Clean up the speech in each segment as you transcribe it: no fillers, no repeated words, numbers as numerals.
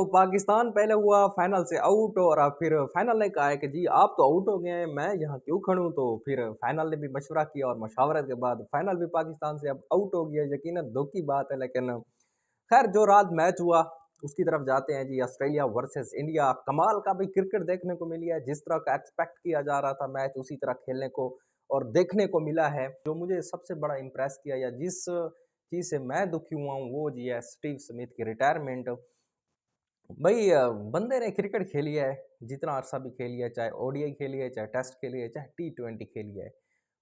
तो पाकिस्तान पहले हुआ फाइनल से आउट और अब फिर फाइनल ने कहा है कि जी आप तो आउट हो गए हैं, मैं यहाँ क्यों खड़ूँ? तो फिर फाइनल ने भी मशवरा किया और मशावरत के बाद फाइनल भी पाकिस्तान से अब आउट हो गया। यकीनन दुःख की बात है, लेकिन खैर जो रात मैच हुआ उसकी तरफ जाते हैं जी। ऑस्ट्रेलिया वर्सेस इंडिया, कमाल का भी क्रिकेट देखने को मिली है। जिस तरह का एक्सपेक्ट किया जा रहा था मैच, उसी तरह खेलने को और देखने को मिला है। जो मुझे सबसे बड़ा इम्प्रेस किया या जिस चीज़ से मैं दुखी हुआ हूँ वो जी है स्टीव स्मिथ की रिटायरमेंट। भाई बंदे ने क्रिकेट खेली है, जितना अरसा भी खेली है, चाहे ओडीआई खेली है, चाहे टेस्ट खेली है, चाहे टी20 खेली है।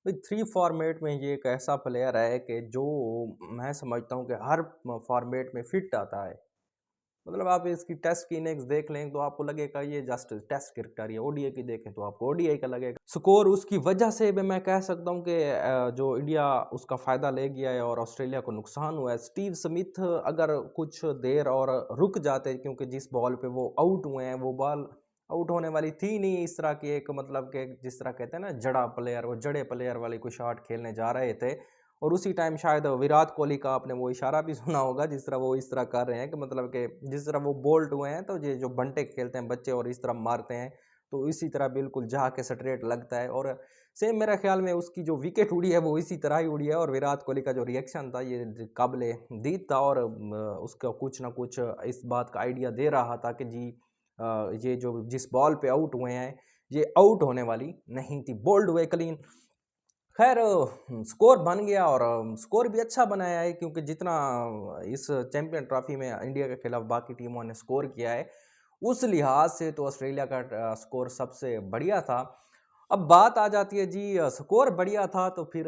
भाई 3 फॉर्मेट में ये एक ऐसा प्लेयर है कि जो मैं समझता हूँ कि हर फॉर्मेट में फिट आता है। मतलब आप इसकी टेस्ट की इनिंग्स देख लें तो आपको लगेगा ये जस्ट टेस्ट क्रिकेटर, या ओडीआई की देखें तो आपको ओडीआई का लगेगा। स्कोर उसकी वजह से भी मैं कह सकता हूँ कि जो इंडिया उसका फ़ायदा ले गया है और ऑस्ट्रेलिया को नुकसान हुआ है। स्टीव स्मिथ अगर कुछ देर और रुक जाते, क्योंकि जिस बॉल पे वो आउट हुए हैं वो बॉल आउट होने वाली थी नहीं। इस तरह की एक मतलब कि जिस तरह कहते हैं ना जड़ा प्लेयर, वो जड़े प्लेयर वाली कोई शॉट खेलने जा रहे थे और उसी टाइम शायद विराट कोहली का आपने वो इशारा भी सुना होगा, जिस तरह वो इस तरह कर रहे हैं कि मतलब कि जिस तरह वो बोल्ड हुए हैं, तो ये जो बंटे खेलते हैं बच्चे और इस तरह मारते हैं, तो इसी तरह बिल्कुल जा के स्ट्रेट लगता है। और सेम मेरा ख्याल में उसकी जो विकेट उड़ी है वो इसी तरह ही उड़ी है और विराट कोहली का जो रिएक्शन था ये काबिले दीद था और उसका कुछ ना कुछ इस बात का आइडिया दे रहा था कि जी ये जो जिस बॉल पे आउट हुए हैं ये आउट होने वाली नहीं थी, बोल्ड हुए क्लीन। खैर स्कोर बन गया और स्कोर भी अच्छा बनाया है, क्योंकि जितना इस चैंपियन ट्रॉफी में इंडिया के खिलाफ बाकी टीमों ने स्कोर किया है, उस लिहाज से तो ऑस्ट्रेलिया का स्कोर सबसे बढ़िया था। अब बात आ जाती है जी, स्कोर बढ़िया था तो फिर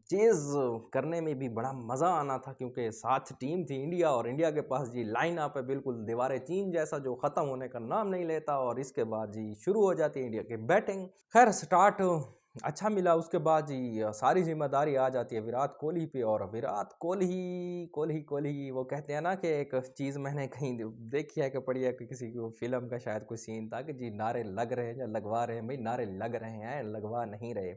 चेज़ करने में भी बड़ा मज़ा आना था, क्योंकि साथ टीम थी इंडिया और इंडिया के पास जी लाइन अप है बिल्कुल दीवार चीन जैसा, जो ख़त्म होने का नाम नहीं लेता। और इसके बाद जी शुरू हो जाती है इंडिया की बैटिंग। खैर स्टार्ट अच्छा मिला, उसके बाद जी सारी ज़िम्मेदारी आ जाती है विराट कोहली पे। और विराट कोहली कोहली कोहली वो कहते हैं ना कि एक चीज़ मैंने कहीं देखी है कि पढ़ी है कि किसी की फ़िल्म का शायद कोई सीन था कि जी नारे लग रहे हैं या लगवा रहे हैं। भाई नारे लग रहे हैं, लगवा नहीं रहे।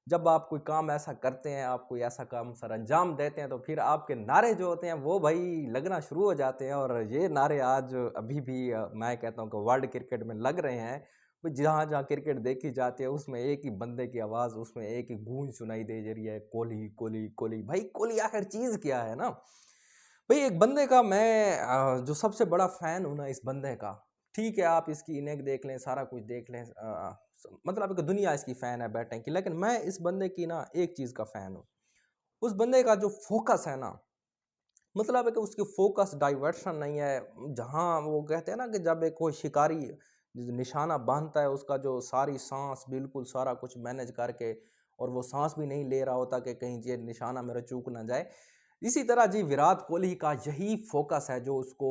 जब आप कोई काम ऐसा करते हैं, आप कोई ऐसा काम सरअंजाम देते हैं, तो फिर आपके नारे जो होते हैं वो भाई लगना शुरू हो जाते हैं। और ये नारे आज अभी भी मैं कहता हूँ कि वर्ल्ड क्रिकेट में लग रहे हैं। तो जहाँ-जहाँ क्रिकेट देखी जाती है उसमें एक ही बंदे की आवाज़, उसमें एक ही गूंज सुनाई दे रही है, कोहली, कोहली, कोहली। भाई कोहली आखिर चीज़ क्या है ना? भाई एक बंदे का मैं जो सबसे बड़ा फ़ैन हूँ ना इस बंदे का, ठीक है आप इसकी इनिंग देख लें, सारा कुछ देख लें, मतलब कि दुनिया इसकी फ़ैन है बैटिंग की, लेकिन मैं इस बंदे की ना एक चीज़ का फ़ैन हूँ। उस बंदे का जो फ़ोकस है ना, मतलब है कि उसकी फ़ोकस डाइवर्शन नहीं है। जहाँ वो कहते हैं ना कि जब एक कोई शिकारी निशाना बाँधता है, उसका जो सारी साँस बिल्कुल सारा कुछ मैनेज करके, और वो साँस भी नहीं ले रहा होता कि कहीं ये निशाना मेरा चूक ना जाए। इसी तरह जी विराट कोहली का यही फ़ोकस है जो उसको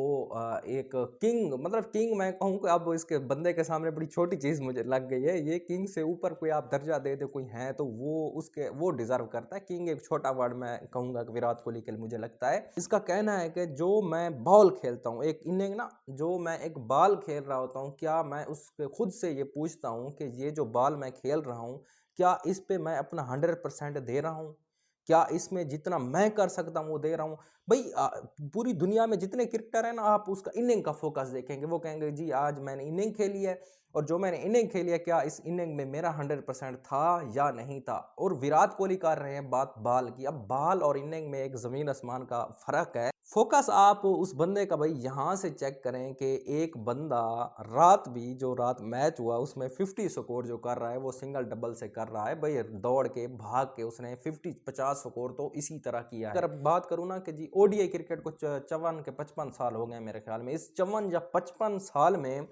एक किंग, मतलब किंग मैं कहूँ कि अब इसके बंदे के सामने बड़ी छोटी चीज़ मुझे लग गई है। ये किंग से ऊपर कोई आप दर्जा दे दे कोई है तो वो डिज़र्व करता है। किंग एक छोटा वर्ड मैं कहूँगा कि विराट कोहली के लिए मुझे लगता है। इसका कहना है कि जो मैं बॉल खेलता हूँ, एक इनिंग ना जो मैं एक बॉल खेल रहा होता हूँ, क्या मैं उसके खुद से ये पूछता हूँ कि ये जो बॉल मैं खेल रहा हूँ, क्या इस पे मैं अपना 100% दे रहा हूँ? क्या इसमें जितना मैं कर सकता हूँ वो दे रहा हूँ? भई पूरी दुनिया में जितने क्रिकेटर हैं ना, आप उसका इनिंग का फ़ोकस देखेंगे, वो कहेंगे जी आज मैंने इनिंग खेली है और जो मैंने इनिंग खेली है क्या इस इनिंग में मेरा 100% था या नहीं था? और विराट कोहली कर रहे हैं बात बॉल की। अब बॉल और इनिंग में एक ज़मीन आसमान का फ़र्क है। फ़ोकस आप उस बंदे का भाई यहाँ से चेक करें कि एक बंदा रात भी जो रात मैच हुआ उसमें 50 स्कोर जो कर रहा है वो सिंगल डबल से कर रहा है। भाई दौड़ के भाग के उसने 50-50 स्कोर तो इसी तरह किया है। अगर बात करूँ ना कि जी ओडीआई क्रिकेट को 54 के 55 साल हो गए मेरे ख्याल में। इस 54 या 55 साल में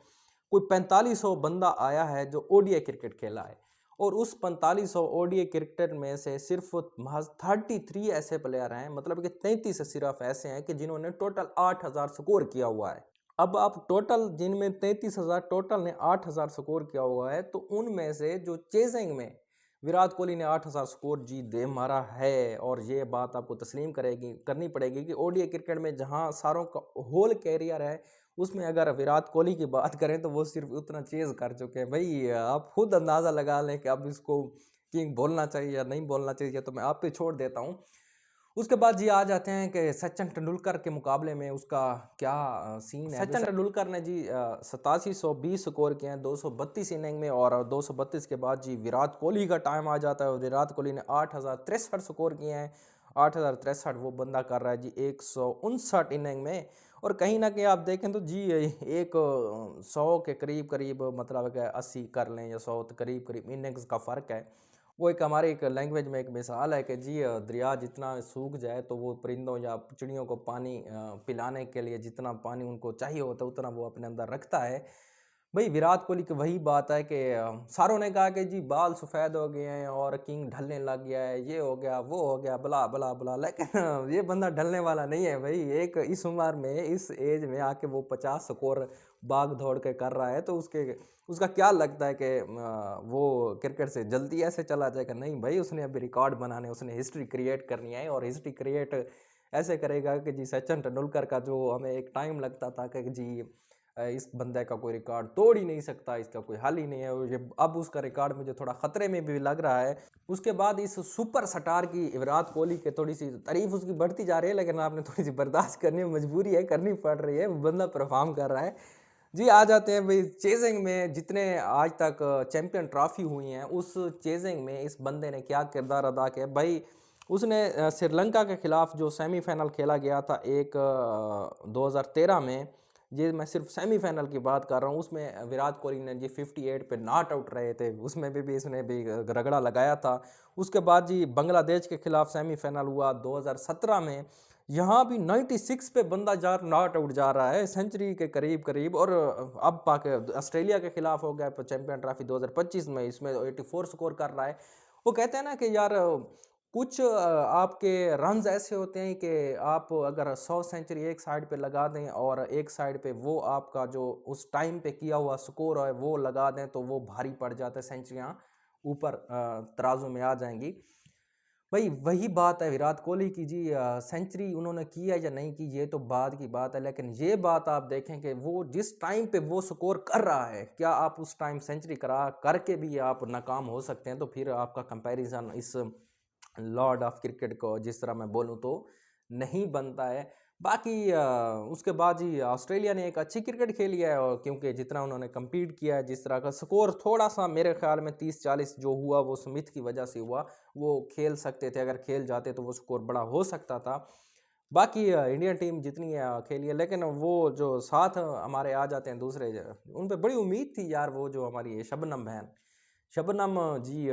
कोई 4500 बंदा आया है जो ओडीआई क्रिकेट खेला है, और उस 4500 ओडीआई क्रिकेटर में से सिर्फ महज 33 ऐसे प्लेयर हैं, मतलब कि 33 सिर्फ ऐसे हैं कि जिन्होंने टोटल 8000 स्कोर किया हुआ है। अब आप टोटल जिनमें 33,000 टोटल ने 8000 स्कोर किया हुआ है, तो उनमें से जो चेजिंग में विराट कोहली ने 8000 स्कोर जी दे मारा है। और ये बात आपको तस्लीम करनी पड़ेगी कि ओडीआई क्रिकेट में जहां सारों का होल कैरियर है, उसमें अगर विराट कोहली की बात करें तो वो सिर्फ उतना चेज़ कर चुके हैं। भई आप खुद अंदाज़ा लगा लें कि अब इसको किंग बोलना चाहिए या नहीं बोलना चाहिए, तो मैं आप पे छोड़ देता हूँ। उसके बाद जी आ जाते हैं कि सचिन तेंदुलकर के मुकाबले में उसका क्या सीन है। सचिन तेंदुलकर ने जी 8720 स्कोर किए हैं 232 इनिंग में, और 232 के बाद जी विराट कोहली का टाइम आ जाता है और विराट कोहली ने 8063 स्कोर किए हैं। 8063 वो बंदा कर रहा है जी 159 इनिंग में। और कहीं ना कहीं आप देखें तो जी एक 100 के करीब करीब, मतलब कि 80 कर लें या 100 के करीब करीब इनिंग्स का फ़र्क है। वो एक हमारे एक लैंग्वेज में एक मिसाल है कि जी दरिया जितना सूख जाए तो वो परिंदों या चिड़ियों को पानी पिलाने के लिए जितना पानी उनको चाहिए होता है उतना वो अपने अंदर रखता है। भाई विराट कोहली की वही बात है कि सारों ने कहा कि जी बाल सफ़ेद हो गए हैं और किंग ढलने लग गया है, ये हो गया वो हो गया बला बला बला, लेकिन ये बंदा ढलने वाला नहीं है भाई। एक इस उम्र में इस एज में आके वो 50 स्कोर भाग दौड़ के कर रहा है, तो उसका क्या लगता है कि वो क्रिकेट से जल्दी ऐसे चला जाएगा? नहीं भाई, उसने अभी रिकॉर्ड बनाने, उसने हिस्ट्री क्रिएट करनी है, और हिस्ट्री क्रिएट ऐसे करेगा कि जी सचिन तेंदुलकर का जो हमें एक टाइम लगता था कि जी इस बंदे का कोई रिकॉर्ड तोड़ ही नहीं सकता, इसका कोई हल ही नहीं है, और ये अब उसका रिकॉर्ड मुझे थोड़ा खतरे में भी लग रहा है। उसके बाद इस सुपर स्टार की, विराट कोहली के, थोड़ी सी तारीफ उसकी बढ़ती जा रही है, लेकिन आपने थोड़ी सी बर्दाश्त करनी मजबूरी है, करनी पड़ रही है, वो बंदा परफॉर्म कर रहा है। जी आ जाते हैं भाई चेजिंग में। जितने आज तक चैंपियन ट्रॉफी हुई हैं, उस चेजिंग में इस बंदे ने क्या किरदार अदा किया भाई। उसने श्रीलंका के खिलाफ जो सेमीफाइनल खेला गया था एक 2013 में, ये मैं सिर्फ सेमीफाइनल की बात कर रहा हूँ, उसमें विराट कोहली ने जी 58 पे नॉट आउट रहे थे, उसमें भी इसने भी रगड़ा लगाया था। उसके बाद जी बांग्लादेश के खिलाफ सेमीफाइनल हुआ 2017 में, यहाँ भी 96 पे बंदा जा नॉट आउट जा रहा है, सेंचुरी के करीब करीब। और अब पाक ऑस्ट्रेलिया के खिलाफ हो गया चैंपियन ट्रॉफी 2025 में, इसमें 84 स्कोर कर रहा है। वो कहते हैं ना कि यार कुछ आपके रन्स ऐसे होते हैं कि आप अगर 100 सेंचुरी एक साइड पे लगा दें और एक साइड पे वो आपका जो उस टाइम पे किया हुआ स्कोर है वो लगा दें, तो वो भारी पड़ जाता है, सेंचुरियाँ ऊपर तराजू में आ जाएंगी। भाई वही बात है विराट कोहली की जी, सेंचुरी उन्होंने की है या नहीं की ये तो बाद की बात है, लेकिन ये बात आप देखें कि वो जिस टाइम पे वो स्कोर कर रहा है, क्या आप उस टाइम सेंचुरी करा करके भी आप नाकाम हो सकते हैं? तो फिर आपका कंपैरिजन इस लॉर्ड ऑफ क्रिकेट को जिस तरह मैं बोलूँ तो नहीं बनता है। बाकी उसके बाद ही ऑस्ट्रेलिया ने एक अच्छी क्रिकेट खेली है, और क्योंकि जितना उन्होंने कम्पीट किया है, जिस तरह का स्कोर थोड़ा सा मेरे ख्याल में 30-40 जो हुआ वो स्मिथ की वजह से हुआ। वो खेल सकते थे, अगर खेल जाते तो वो स्कोर बड़ा हो सकता था। बाकी इंडियन टीम जितनी खेली है, लेकिन वो जो साथ हमारे आ जाते हैं दूसरे, उन पे बड़ी उम्मीद थी यार, वो जो हमारी शबनम बहन, शबनम जी,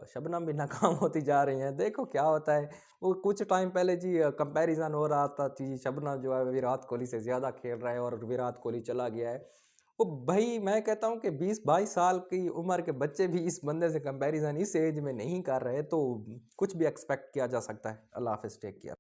शबनम भी नाकाम होती जा रही हैं, देखो क्या होता है। वो कुछ टाइम पहले जी कंपैरिजन हो रहा था जी, शबनम जो है विराट कोहली से ज़्यादा खेल रहा है और विराट कोहली चला गया है। वो भाई मैं कहता हूँ कि 20-22 साल की उम्र के बच्चे भी इस बंदे से कंपैरिजन इस एज में नहीं कर रहे, तो कुछ भी एक्सपेक्ट किया जा सकता है। अल्लाह हाफ़िज़, टेक केयर।